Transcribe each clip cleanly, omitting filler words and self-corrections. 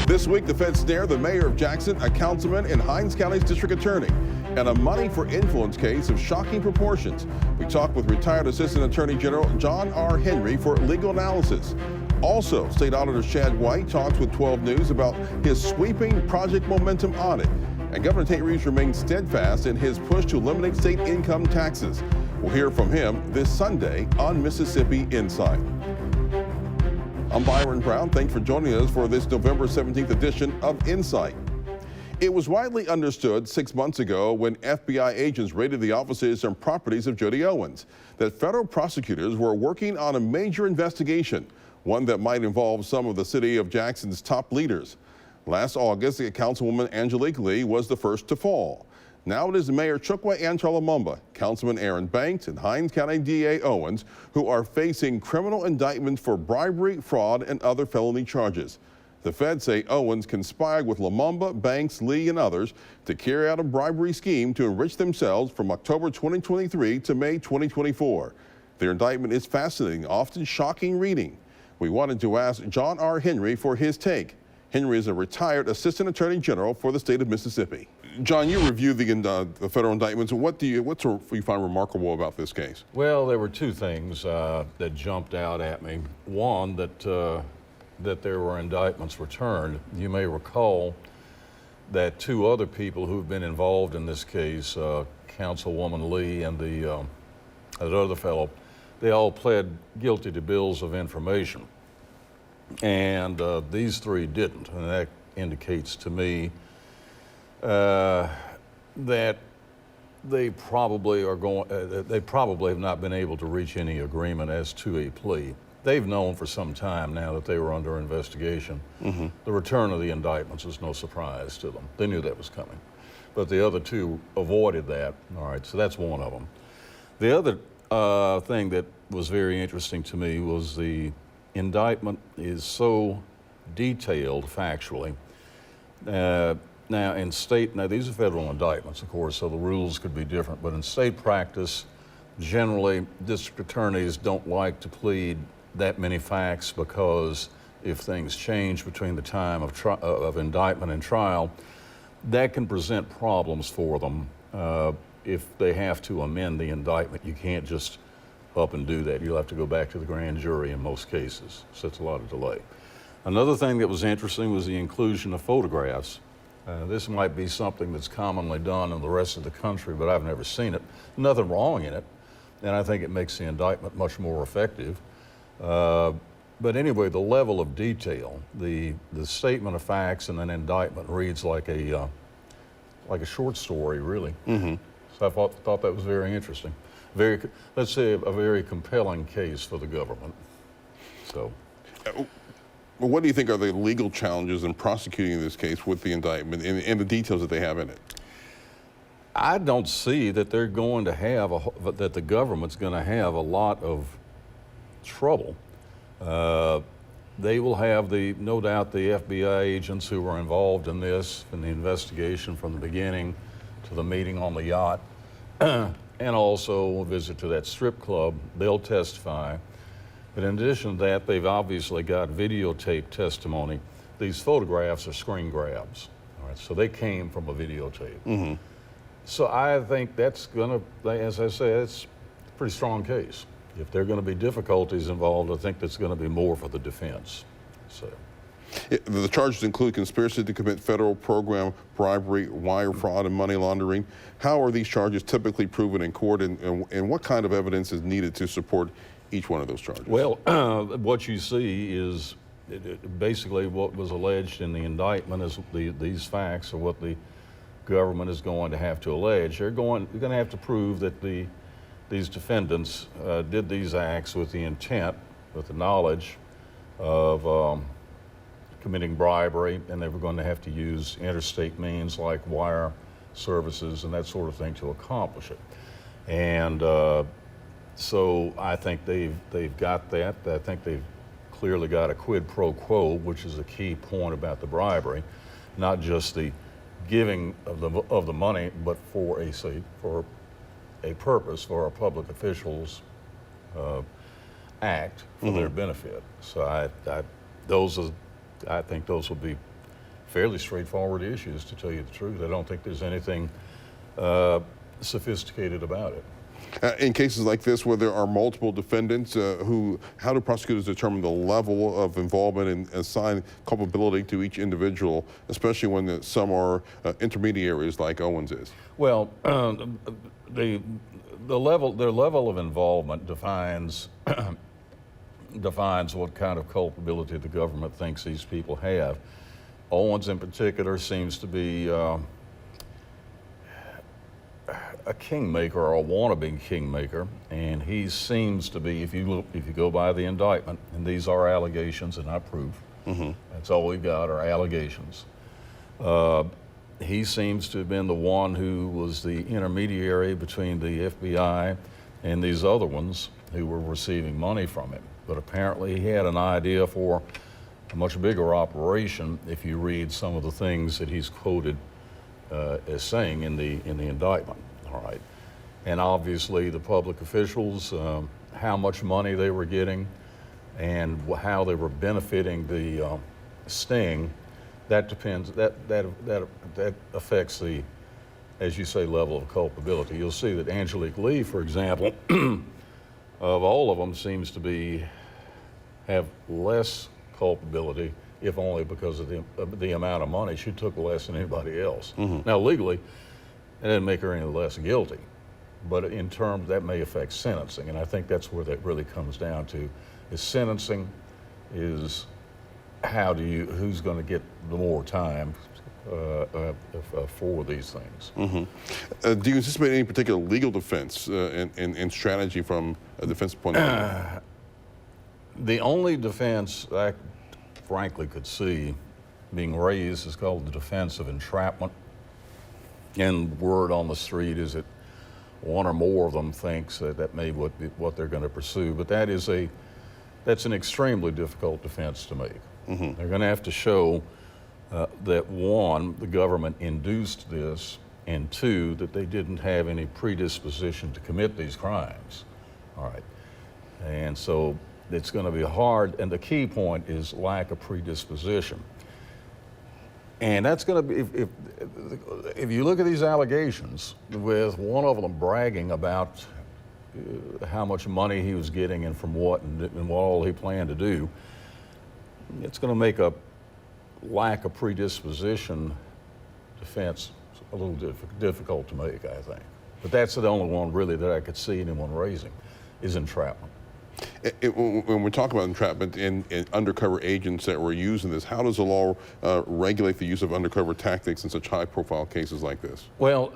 This week, the feds snare the mayor of Jackson, a councilman, and Hinds County's district attorney, and a money for influence case of shocking proportions. We talked with retired Assistant Attorney General John R. Henry for legal analysis. Also, State Auditor Shad White talks with 12 News about his sweeping Project Momentum audit. And Governor Tate Reeves remains steadfast in his push to eliminate state income taxes. We'll hear from him this Sunday on Mississippi Insight. I'm Byron Brown. Thanks for joining us for this November 17th edition of Insight. It was widely understood 6 months ago when FBI agents raided the offices and properties of Jody Owens that federal prosecutors were working on a major investigation, one that might involve some of the city of Jackson's top leaders. Last August, Councilwoman Angelique Lee was the first to fall. Now it is Mayor Chokwe Antar Lumumba, Councilman Aaron Banks, and Hinds County DA Owens who are facing criminal indictments for bribery, fraud, and other felony charges. The feds say Owens conspired with Lumumba, Banks, Lee, and others to carry out a bribery scheme to enrich themselves from October 2023 to May 2024. Their indictment is fascinating, often shocking reading. We wanted to ask John R. Henry for his take. Henry is a retired Assistant Attorney General for the state of Mississippi. John, you reviewed the federal indictments. What do you find remarkable about this case? Well, there were two things that jumped out at me. One, that there were indictments returned. You may recall that two other people who've been involved in this case, Councilwoman Lee and that other fellow, they all pled guilty to bills of information. And these three didn't, and that indicates to me that they probably have not been able to reach any agreement as to a plea. They've known for some time now that they were under investigation. Mm-hmm. The return of the indictments was no surprise to them. They knew that was coming. But the other two avoided that. All right, so that's one of them. The other thing that was very interesting to me was the indictment is so detailed factually. Now these are federal indictments, of course, so the rules could be different, but in state practice, generally district attorneys don't like to plead that many facts because if things change between the time of indictment and trial, that can present problems for them. If they have to amend the indictment, you can't just up and do that. You'll have to go back to the grand jury in most cases, so it's a lot of delay. Another thing that was interesting was the inclusion of photographs. This might be something that's commonly done in the rest of the country, but I've never seen it. Nothing wrong in it, and I think it makes the indictment much more effective. But anyway, the level of detail, the statement of facts in an indictment reads like a short story, really. Mm-hmm. So I thought that was very interesting. Let's say a very compelling case for the government. So. Well, what do you think are the legal challenges in prosecuting this case with the indictment and the details that they have in it? I don't see that they're going to have that the government's going to have a lot of trouble. They will have no doubt the FBI agents who were involved in this, in the investigation from the beginning to the meeting on the yacht, and also a visit to that strip club. They'll testify. But in addition to that, they've obviously got videotape testimony. These photographs are screen grabs, all right? So they came from a videotape. Mm-hmm. So I think that's going to, as I say, it's a pretty strong case. If there are going to be difficulties involved, I think that's going to be more for the defense. So. The charges include conspiracy to commit federal program bribery, wire fraud, and money laundering. How are these charges typically proven in court, and what kind of evidence is needed to support each one of those charges? Well, what you see is basically what was alleged in the indictment is these facts are what the government is going to have to allege. They're going to have to prove that these defendants did these acts with the intent, with the knowledge of committing bribery, and they were going to have to use interstate means like wire services and that sort of thing to accomplish it. And so I think they've got that. I think they've clearly got a quid pro quo, which is a key point about the bribery, not just the giving of the money, but for a purpose, for a public official's act for their benefit. So I think those will be fairly straightforward issues, to tell you the truth. I don't think there's anything sophisticated about it. In cases like this where there are multiple defendants, how do prosecutors determine the level of involvement and assign culpability to each individual, especially when some are intermediaries like Owens is? Well, their level of involvement defines what kind of culpability the government thinks these people have. Owens in particular seems to be a kingmaker, or a wannabe kingmaker, and he seems to be, if you go by the indictment, and these are allegations and not proof, that's all we've got are allegations. He seems to have been the one who was the intermediary between the FBI and these other ones who were receiving money from him. But apparently he had an idea for a much bigger operation if you read some of the things that he's quoted as saying in the indictment. All right. And obviously the public officials, how much money they were getting and how they were benefiting the sting, that depends, that affects the, as you say, level of culpability. You'll see that Angelique Lee, for example, of all of them seems to have less culpability, if only because of the amount of money. She took less than anybody else. Now legally, it didn't make her any less guilty, but in terms that may affect sentencing, and I think that's where that really comes down to, is sentencing is who's going to get the more time for these things. Do you anticipate any particular legal defense and strategy from a defense point of view? The only defense I frankly could see being raised is called the defense of entrapment. And word on the street is that one or more of them thinks that may be what they're going to pursue. But that's an extremely difficult defense to make. They're going to have to show that one, the government induced this, and two, that they didn't have any predisposition to commit these crimes. All right. And so it's going to be hard, and the key point is lack of predisposition. And that's going to be, if you look at these allegations, with one of them bragging about how much money he was getting and from what and what all he planned to do, it's going to make a lack of predisposition defense a little difficult to make, I think. But that's the only one really that I could see anyone raising, is entrapment. When we talk about entrapment and undercover agents that were using this, how does the law regulate the use of undercover tactics in such high-profile cases like this? Well,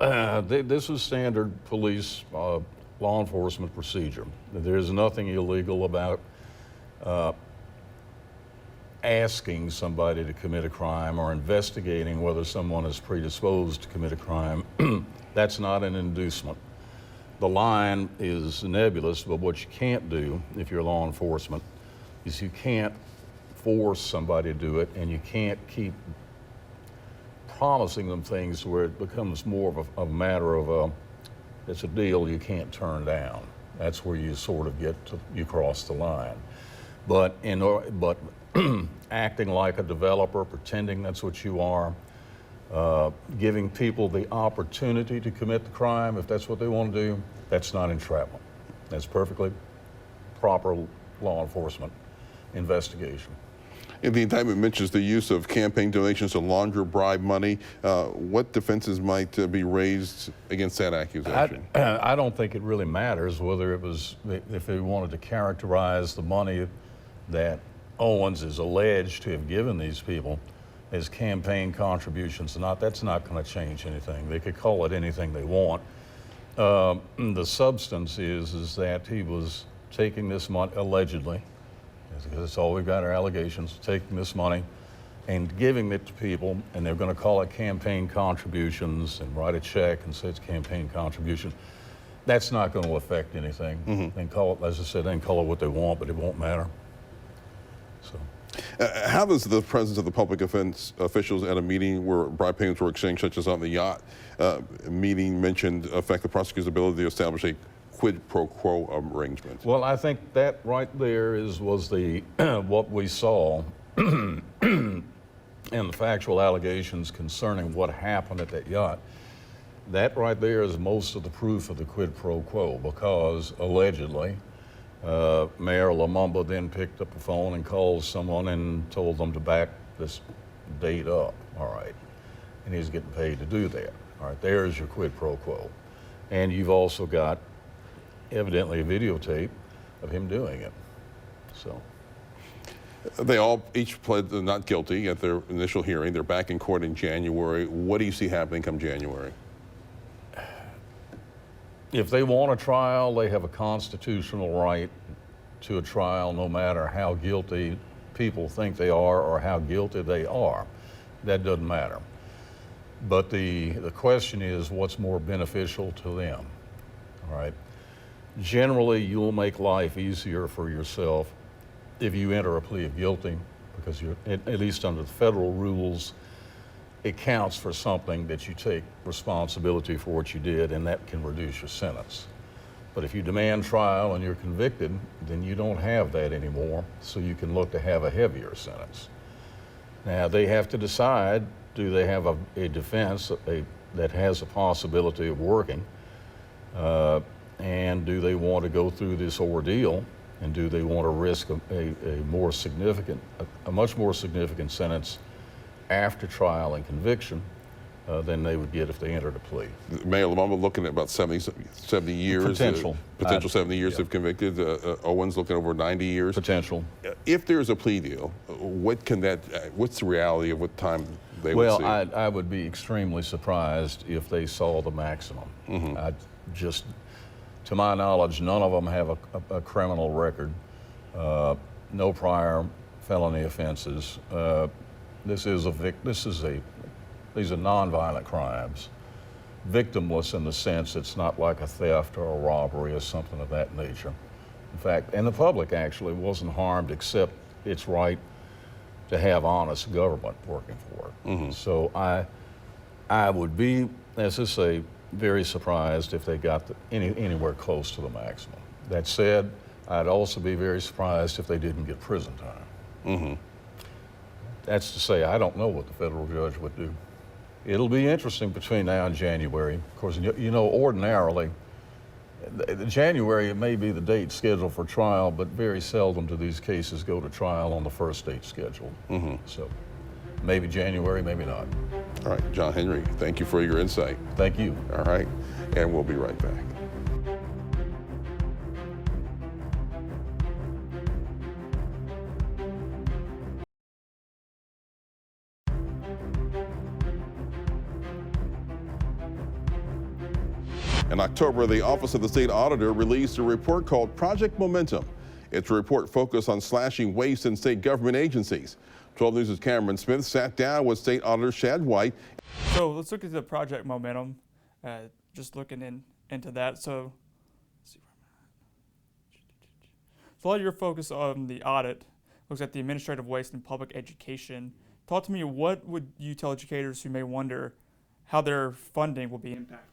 this is standard police law enforcement procedure. There's nothing illegal about asking somebody to commit a crime or investigating whether someone is predisposed to commit a crime. That's not an inducement. The line is nebulous, but what you can't do if you're law enforcement is you can't force somebody to do it, and you can't keep promising them things where it becomes more of a matter of it's a deal you can't turn down. That's where you sort of you cross the line. But acting like a developer, pretending that's what you are, giving people the opportunity to commit the crime if that's what they want to do, that's not entrapment. That's perfectly proper law enforcement investigation. And the indictment mentions the use of campaign donations to launder bribe money. What defenses might be raised against that accusation? I don't think it really matters whether it was, if they wanted to characterize the money that Owens is alleged to have given these people as campaign contributions or not. That's not going to change anything. They could call it anything they want. The substance is that he was taking this money, allegedly, because that's all we've got are allegations, taking this money and giving it to people, and they're going to call it campaign contributions and write a check and say it's campaign contribution. That's not going to affect anything. They can call it, as I said, they can call it what they want, but it won't matter. So. How does the presence of the public officials at a meeting where bribe payments were exchanged, such as on the yacht meeting mentioned, affect the prosecutor's ability to establish a quid pro quo arrangement? Well, I think that right there was the what we saw and the factual allegations concerning what happened at that yacht, that right there is most of the proof of the quid pro quo, because allegedly Mayor Lumumba then picked up the phone and called someone and told them to back this date up, all right, and he's getting paid to do that. All right, there's your quid pro quo. And you've also got evidently a videotape of him doing it, so. They all each pled not guilty at their initial hearing. They're back in court in January. What do you see happening come January? If they want a trial, they have a constitutional right to a trial, no matter how guilty people think they are or how guilty they are. That doesn't matter. But the question is, what's more beneficial to them, all right? Generally, you'll make life easier for yourself if you enter a plea of guilty, because you're, at least under the federal rules, it counts for something that you take responsibility for what you did, and that can reduce your sentence. But if you demand trial and you're convicted, then you don't have that anymore, so you can look to have a heavier sentence. Now, they have to decide, do they have a defense that has a possibility of working, and do they want to go through this ordeal, and do they want to risk a much more significant sentence after trial and conviction than they would get if they entered a plea. Mayor Lumumba looking at about 70 years. Potential. Potential 70 years yeah. of convicted. Owens looking over 90 years. Potential. If there's a plea deal, what's the reality of what time they would see? Well, I would be extremely surprised if they saw the maximum. Mm-hmm. To my knowledge, none of them have a criminal record, no prior felony offenses. These are nonviolent crimes, victimless in the sense it's not like a theft or a robbery or something of that nature. In fact, and the public actually wasn't harmed except its right to have honest government working for it. Mm-hmm. So I would be, as I say, very surprised if they got anywhere close to the maximum. That said, I'd also be very surprised if they didn't get prison time. Mm-hmm. That's to say, I don't know what the federal judge would do. It'll be interesting between now and January. Of course, you know, ordinarily, January may be the date scheduled for trial, but very seldom do these cases go to trial on the first date scheduled. Mm-hmm. So maybe January, maybe not. All right, John Henry, thank you for your insight. Thank you. All right, and we'll be right back. In October, the Office of the State Auditor released a report called Project Momentum. It's a report focused on slashing waste in state government agencies. 12 News' Cameron Smith sat down with State Auditor Shad White. So let's look at the Project Momentum, just looking into that. So, let's see where I'm at. So a lot of your focus on the audit looks at the administrative waste in public education. Talk to me, what would you tell educators who may wonder how their funding will be impacted?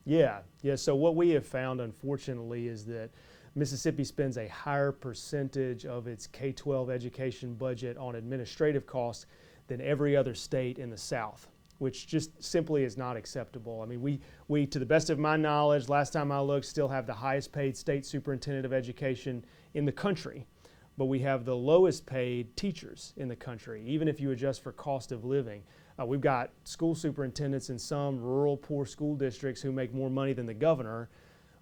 Yeah. So what we have found, unfortunately, is that Mississippi spends a higher percentage of its K-12 education budget on administrative costs than every other state in the South, which just simply is not acceptable. I mean, we, to the best of my knowledge, last time I looked, still have the highest paid state superintendent of education in the country, but we have the lowest paid teachers in the country, even if you adjust for cost of living. We've got school superintendents in some rural poor school districts who make more money than the governor,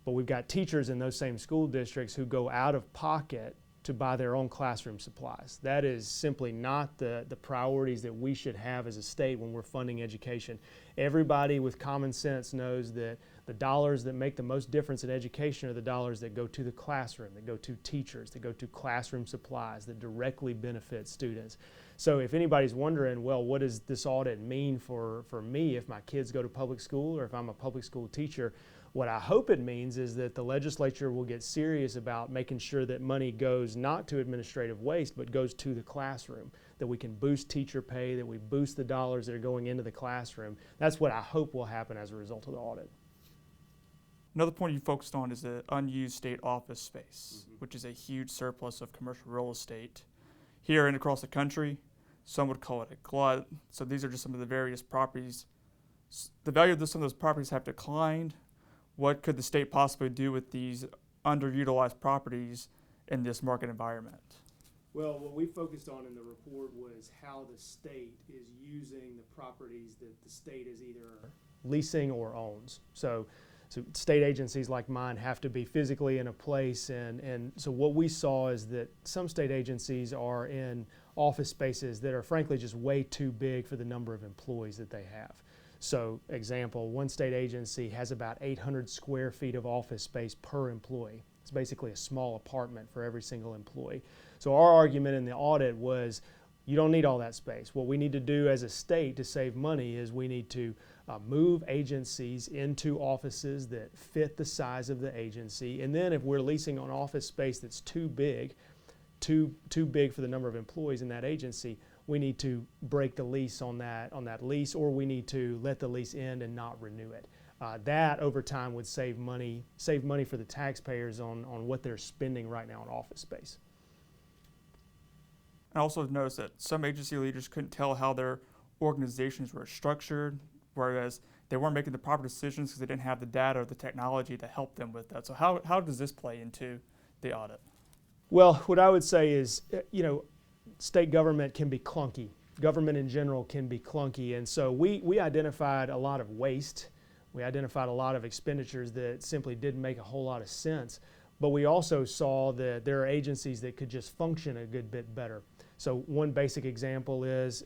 but we've got teachers in those same school districts who go out of pocket to buy their own classroom supplies. That is simply not the priorities that we should have as a state when we're funding education. Everybody with common sense knows that the dollars that make the most difference in education are the dollars that go to the classroom, that go to teachers, that go to classroom supplies, that directly benefit students. So if anybody's wondering, well, what does this audit mean for me if my kids go to public school or if I'm a public school teacher? What I hope it means is that the legislature will get serious about making sure that money goes not to administrative waste, but goes to the classroom, that we can boost teacher pay, that we boost the dollars that are going into the classroom. That's what I hope will happen as a result of the audit. Another point you focused on is the unused state office space, which is a huge surplus of commercial real estate here and across the country. Some would call it a glut. So these are just some of the various properties. The value of some of those properties have declined. What could the state possibly do with these underutilized properties in this market environment? Well, what we focused on in the report was how the state is using the properties that the state is either leasing or owns. So state agencies like mine have to be physically in a place, and so what we saw is that some state agencies are in office spaces that are frankly just way too big for the number of employees that they have. So example, one state agency has about 800 square feet of office space per employee. It's basically a small apartment for every single employee. So our argument in the audit was, you don't need all that space. What we need to do as a state to save money is we need to move agencies into offices that fit the size of the agency. And then if we're leasing on office space that's too big for the number of employees in that agency, we need to break the lease on that lease, or we need to let the lease end and not renew it. That over time would save money for the taxpayers on what they're spending right now on office space. I also noticed that some agency leaders couldn't tell how their organizations were structured, whereas they weren't making the proper decisions because they didn't have the data or the technology to help them with that. So how does this play into the audit? Well, what I would say is, state government can be clunky. Government in general can be clunky, and so we identified a lot of waste. We identified a lot of expenditures that simply didn't make a whole lot of sense. But we also saw that there are agencies that could just function a good bit better. So one basic example is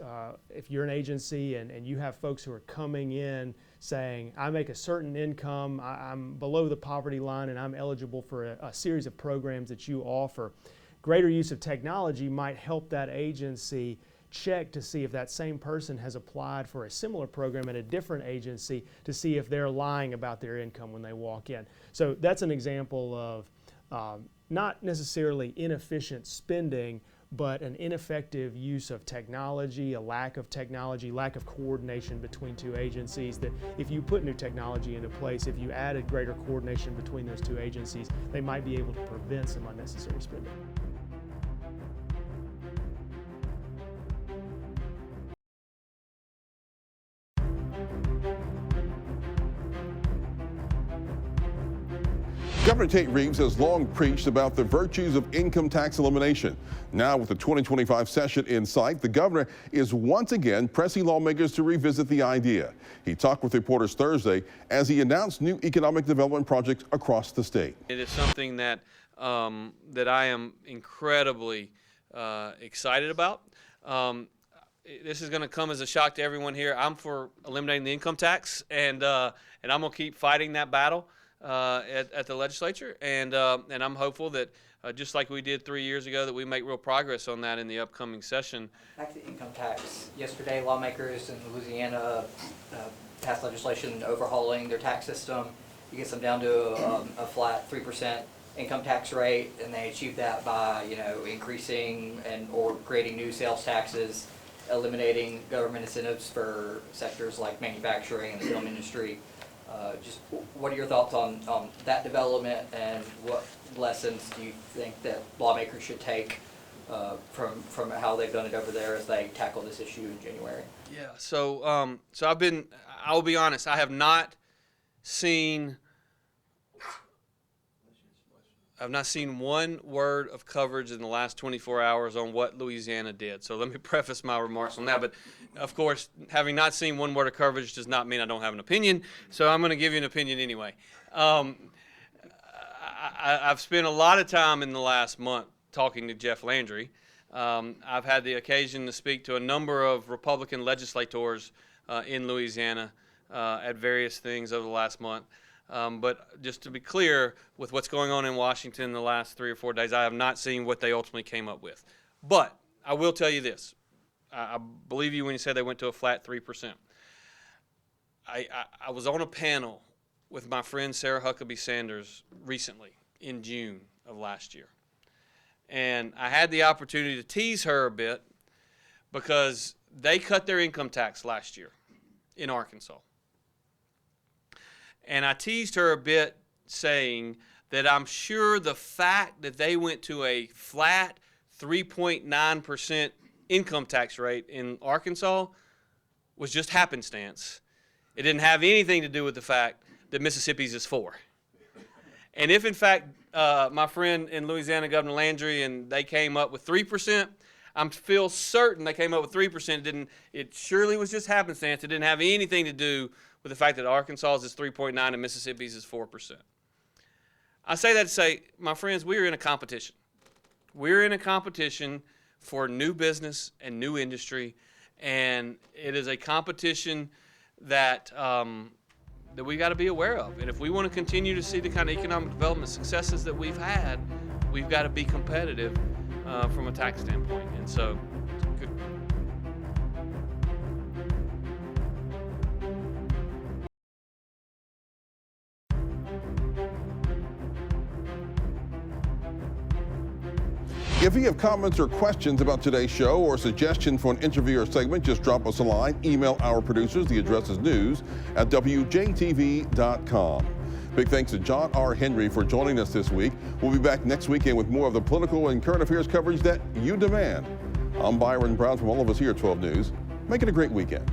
if you're an agency and you have folks who are coming in saying, I make a certain income, I'm below the poverty line, and I'm eligible for a series of programs that you offer. Greater use of technology might help that agency check to see if that same person has applied for a similar program at a different agency to see if they're lying about their income when they walk in. So that's an example of not necessarily inefficient spending, but an ineffective use of technology, a lack of technology, lack of coordination between two agencies, that if you put new technology into place, if you added greater coordination between those two agencies, they might be able to prevent some unnecessary spending. Governor Tate Reeves has long preached about the virtues of income tax elimination. Now, with the 2025 session in sight, the governor is once again pressing lawmakers to revisit the idea. He talked with reporters Thursday as he announced new economic development projects across the state. It is something that that I am incredibly excited about. This is going to come as a shock to everyone here. I'm for eliminating the income tax, and I'm going to keep fighting that battle at the legislature, and I'm hopeful that just like we did 3 years ago, that we make real progress on that in the upcoming session. Back to the income tax. Yesterday, lawmakers in Louisiana passed legislation overhauling their tax system. It gets them down to a flat 3% income tax rate, and they achieved that by increasing or creating new sales taxes, eliminating government incentives for sectors like manufacturing and the film industry. Just what are your thoughts on that development, and what lessons do you think that lawmakers should take from how they've done it over there as they tackle this issue in January? Yeah. So I will be honest. I have not seen one word of coverage in the last 24 hours on what Louisiana did. So let me preface my remarks on that. But of course, having not seen one word of coverage does not mean I don't have an opinion. So I'm going to give you an opinion anyway. I've spent a lot of time in the last month talking to Jeff Landry. I've had the occasion to speak to a number of Republican legislators in Louisiana at various things over the last month. But just to be clear, with what's going on in Washington in the last 3 or 4 days, I have not seen what they ultimately came up with. But I will tell you this. I believe you when you said they went to a flat 3%. I was on a panel with my friend Sarah Huckabee Sanders recently in June of last year. And I had the opportunity to tease her a bit because they cut their income tax last year in Arkansas. And I teased her a bit that I'm sure the fact that they went to a flat 3.9% income tax rate in Arkansas was just happenstance. It didn't have anything to do with the fact that Mississippi's is 4. And if, in fact, my friend in Louisiana, Governor Landry, and they came up with 3%, I feel certain they came up with 3%. It surely was just happenstance. It didn't have anything to do with the fact that Arkansas's is 3.9 and Mississippi's is 4%. I say that to say, my friends, we are in a competition. We're in a competition for new business and new industry, and it is a competition that that we got to be aware of. And if we want to continue to see the kind of economic development successes that we've had, we've got to be competitive from a tax standpoint. And so, good. If you have comments or questions about today's show or suggestions for an interview or segment, just drop us a line. Email our producers. The address is news@WJTV.com. Big thanks to John R. Henry for joining us this week. We'll be back next weekend with more of the political and current affairs coverage that you demand. I'm Byron Brown from all of us here at 12 News. Make it a great weekend.